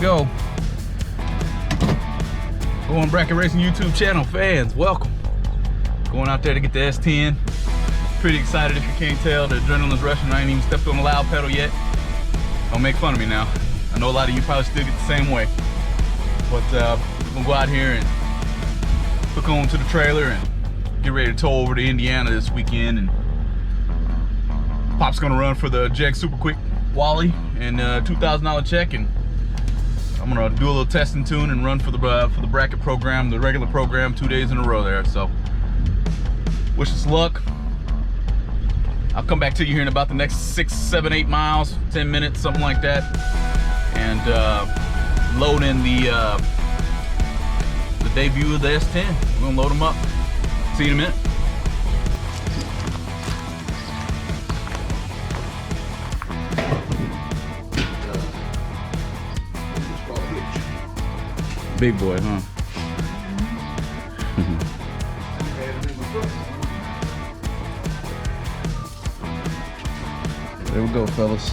go. Going Bracket Racing YouTube channel fans, welcome. Going out there to get the S10. Pretty excited if you can't tell. The adrenaline's rushing. I ain't even stepped on the loud pedal yet. Don't make fun of me now. I know a lot of you probably still get the same way. But we're gonna go out here and hook on to the trailer and get ready to tow over to Indiana this weekend. And Pop's gonna run for the Jag Super Quick Wally and $2,000 check, and I'm gonna do a little test and tune and run for the bracket program, the regular program, 2 days in a row there. So wish us luck. I'll come back to you here in about the next 6, 7, 8 miles, 10 minutes, something like that, and load in the debut of the S10. We're gonna load them up. See you in a minute. Big boy, huh? There we go, fellas.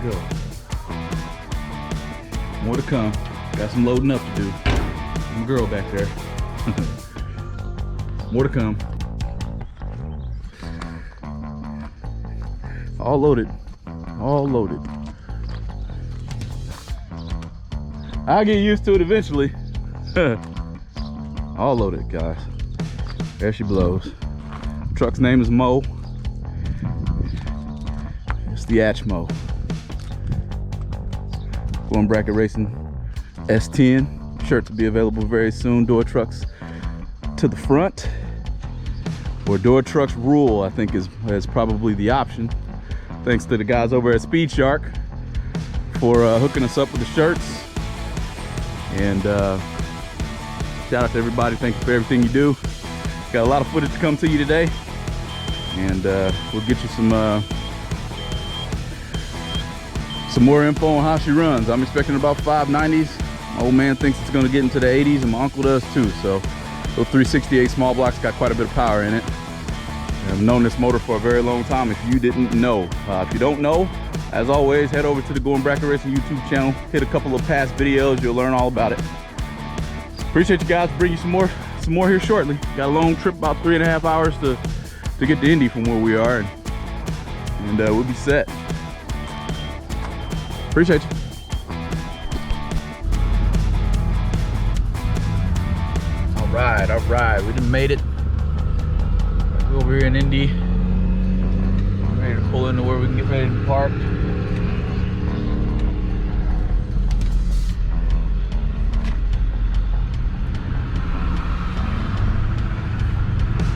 Go. More to come. Got some loading up to do. My girl back there. More to come. All loaded. All loaded. I'll get used to it eventually. All loaded, guys. There she blows. Truck's name is Mo. It's the Atchmo. Going Bracket Racing S10. Shirt to be available very soon. Door trucks to the front, or door trucks rule, I think is probably the option. Thanks to the guys over at Speed Shark for hooking us up with the shirts. And shout out to everybody. Thank you for everything you do. Got a lot of footage to come to you today, and we'll get you some more info on how she runs. I'm expecting about 590s. My old man thinks it's going to get into the 80s, and my uncle does too. So those 368 small blocks got quite a bit of power in it. I've known this motor for a very long time, if you didn't know. If you don't know, as always, head over to the Going Bracket Racing YouTube channel, hit a couple of past videos, you'll learn all about it. Appreciate you guys. Bring you some more here shortly. Got a long trip, about 3.5 hours to get to Indy from where we are, and we'll be set. Appreciate you. All right, we done made it. We're over here in Indy. Ready to pull into where we can get ready to park.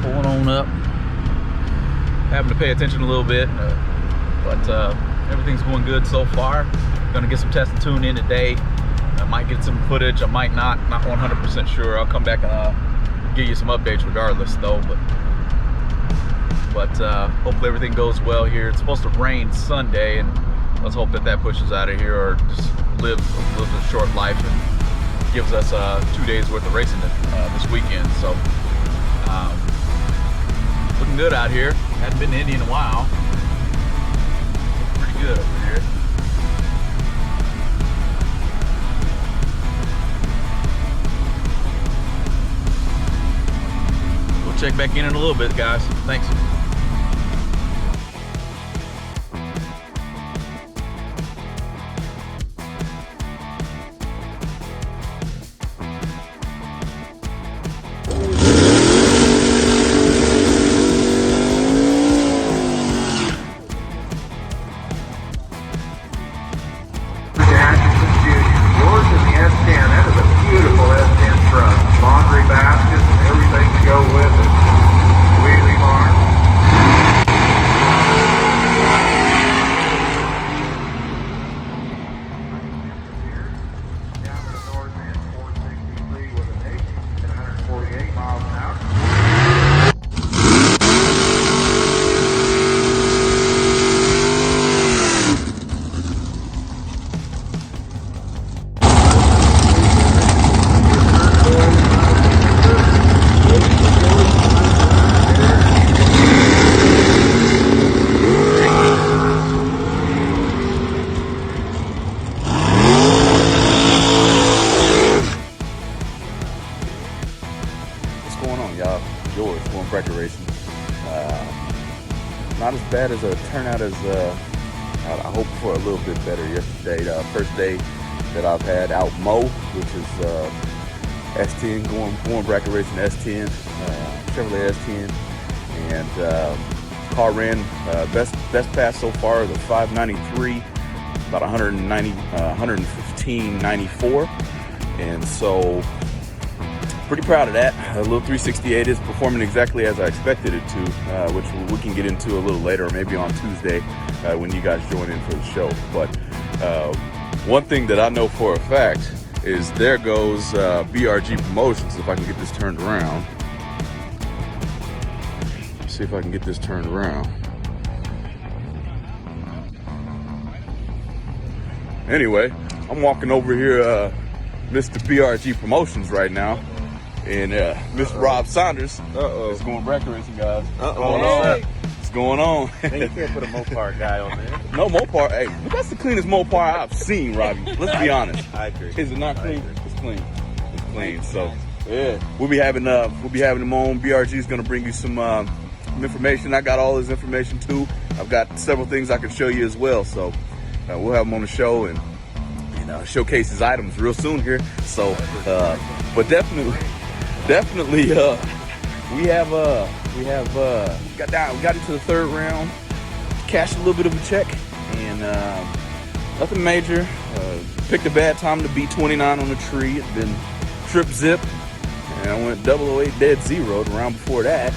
Pulling on up. Having to pay attention a little bit, but everything's going good so far. Gonna get some test and tune in today. I might get some footage, I might not 100% sure. I'll come back and give you some updates regardless though, but hopefully everything goes well here. It's supposed to rain Sunday, and let's hope that pushes out of here, or just lives a short life and gives us 2 days worth of racing this weekend. So looking good out here. Hadn't been to Indy in a while. Looks pretty good over here. We'll check back in a little bit, guys. Thanks. Laundry baskets and everything to go with it. Wheelie bar. bracket racing. Not as bad as a turnout as I hoped for. A little bit better yesterday. First day that I've had out Mo, which is S10, going bracket racing S10, Chevrolet S10, and car ran best pass so far, the 593, about 115.94, and so pretty proud of that. A little 368 is performing exactly as I expected it to, which we can get into a little later, or maybe on Tuesday when you guys join in for the show. But one thing that I know for a fact is there goes BRG Promotions. If I can get this turned around. Let's see if I can get this turned around. Anyway, I'm walking over here, Mr. BRG Promotions right now. And Mr. Rob Saunders is going bracket racing, guys. What's going on? Man, you can't put a Mopar guy on there. No Mopar. Hey, but that's the cleanest Mopar I've seen, Robbie. Let's be honest. I agree. Is it not clean? It's clean. It's clean. So yeah, we'll be having him on. BRG is going to bring you some information. I got all his information too. I've got several things I can show you as well. So we'll have him on the show and showcase his items real soon here. So, but definitely, we got into the third round, cashed a little bit of a check, and nothing major. Picked a bad time to beat 29 on the tree. It's been trip zip, and I went 008 dead zero the round before that.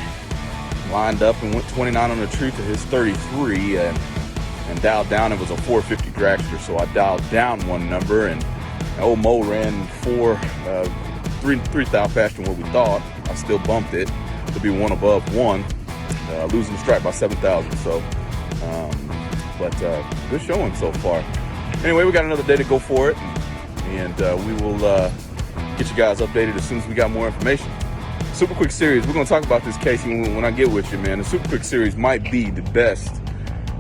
Lined up and went 29 on the tree to his 33, and dialed down. It was a 450 dragster, so I dialed down one number, and old Mo ran 3,000 faster than what we thought. I still bumped it to be one above one, losing the stripe by 7,000. So, but good showing so far. Anyway, we got another day to go for it, and we will get you guys updated as soon as we got more information. Super quick series. We're gonna talk about this, Casey, when I get with you, man. The super quick series might be the best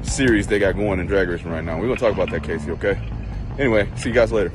series they got going in drag racing right now. We're gonna talk about that, Casey. Okay. Anyway, see you guys later.